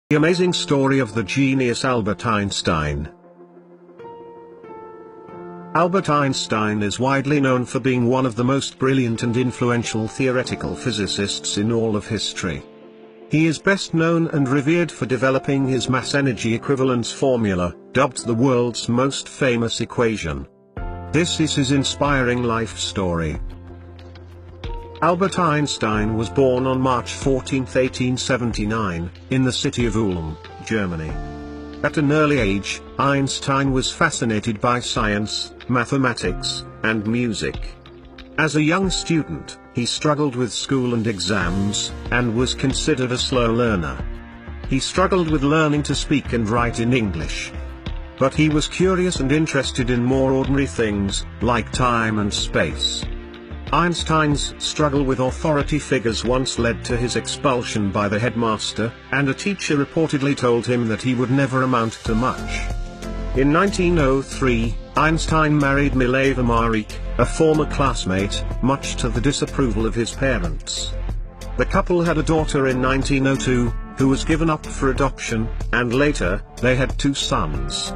The amazing story of the genius Albert Einstein. Albert Einstein is widely known for being one of the most brilliant and influential theoretical physicists in all of history. He is best known and revered for developing his mass-energy equivalence formula, dubbed the world's most famous equation. This is his inspiring life story. Albert Einstein was born on March 14, 1879, in the city of Ulm, Germany. At an early age, Einstein was fascinated by science, mathematics, and music. As a young student, he struggled with school and exams, and was considered a slow learner. He struggled with learning to speak and write in English. But he was curious and interested in more ordinary things, like time and space. Einstein's struggle with authority figures once led to his expulsion by the headmaster, and a teacher reportedly told him that he would never amount to much. In 1903, Einstein married Mileva Maric, a former classmate, much to the disapproval of his parents. The couple had a daughter in 1902, who was given up for adoption, and later, they had 2 sons.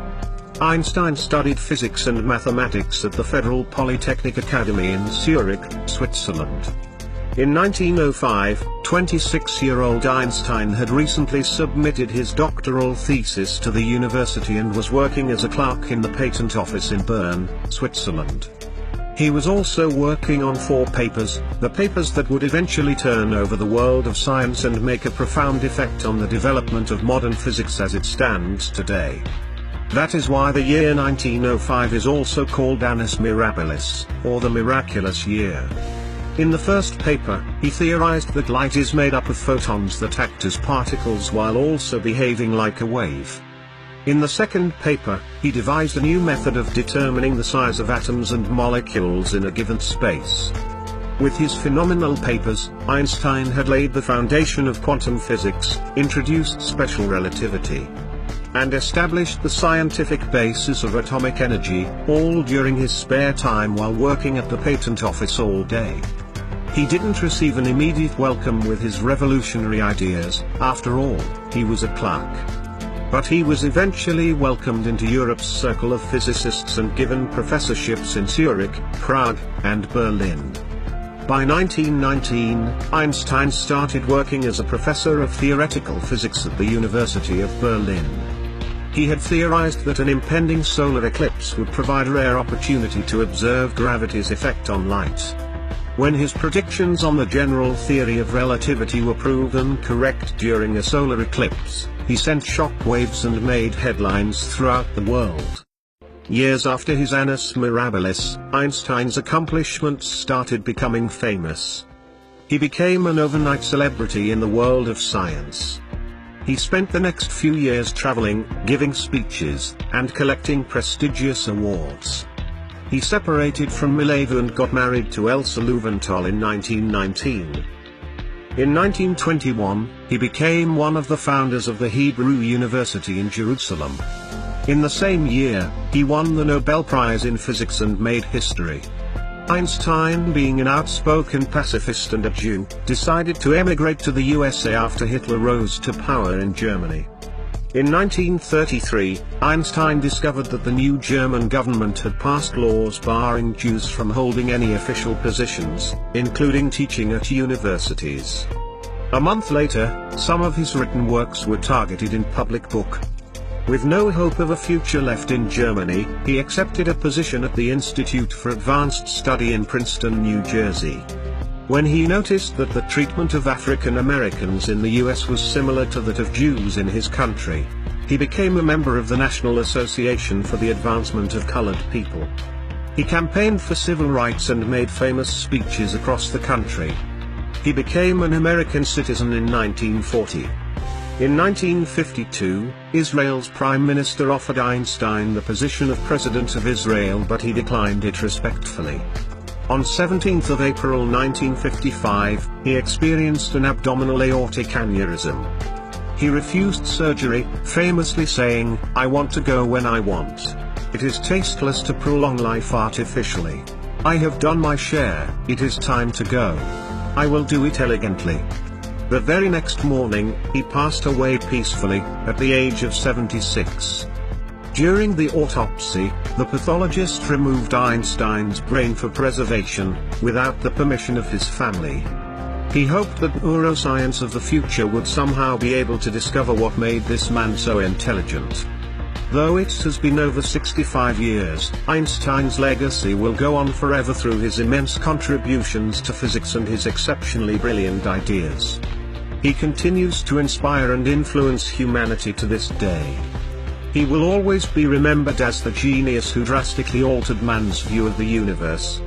Einstein studied physics and mathematics at the Federal Polytechnic Academy in Zurich, Switzerland. In 1905, 26-year-old Einstein had recently submitted his doctoral thesis to the university and was working as a clerk in the patent office in Bern, Switzerland. He was also working on 4 papers, the papers that would eventually turn over the world of science and make a profound effect on the development of modern physics as it stands today. That is why the year 1905 is also called Annus Mirabilis, or the miraculous year. In the first paper, he theorized that light is made up of photons that act as particles while also behaving like a wave. In the second paper, he devised a new method of determining the size of atoms and molecules in a given space. With his phenomenal papers, Einstein had laid the foundation of quantum physics, introduced special relativity, and established the scientific basis of atomic energy, all during his spare time while working at the patent office all day. He didn't receive an immediate welcome with his revolutionary ideas, after all, he was a clerk. But he was eventually welcomed into Europe's circle of physicists and given professorships in Zurich, Prague, and Berlin. By 1919, Einstein started working as a professor of theoretical physics at the University of Berlin. He had theorized that an impending solar eclipse would provide a rare opportunity to observe gravity's effect on light. When his predictions on the general theory of relativity were proven correct during a solar eclipse, he sent shock waves and made headlines throughout the world. Years after his Annus Mirabilis, Einstein's accomplishments started becoming famous. He became an overnight celebrity in the world of science. He spent the next few years traveling, giving speeches, and collecting prestigious awards. He separated from Mileva and got married to Elsa Löwenthal in 1919. In 1921, he became one of the founders of the Hebrew University in Jerusalem. In the same year, he won the Nobel Prize in Physics and made history. Einstein, being an outspoken pacifist and a Jew, decided to emigrate to the USA after Hitler rose to power in Germany. In 1933, Einstein discovered that the new German government had passed laws barring Jews from holding any official positions, including teaching at universities. A month later, some of his written works were targeted in public book. With no hope of a future left in Germany, he accepted a position at the Institute for Advanced Study in Princeton, New Jersey. When he noticed that the treatment of African Americans in the US was similar to that of Jews in his country, he became a member of the National Association for the Advancement of Colored People. He campaigned for civil rights and made famous speeches across the country. He became an American citizen in 1940. In 1952, Israel's Prime Minister offered Einstein the position of President of Israel, but he declined it respectfully. On 17 April 1955, he experienced an abdominal aortic aneurysm. He refused surgery, famously saying, "I want to go when I want. It is tasteless to prolong life artificially. I have done my share, it is time to go. I will do it elegantly." The very next morning, he passed away peacefully, at the age of 76. During the autopsy, the pathologist removed Einstein's brain for preservation, without the permission of his family. He hoped that neuroscience of the future would somehow be able to discover what made this man so intelligent. Though it has been over 65 years, Einstein's legacy will go on forever through his immense contributions to physics and his exceptionally brilliant ideas. He continues to inspire and influence humanity to this day. He will always be remembered as the genius who drastically altered man's view of the universe,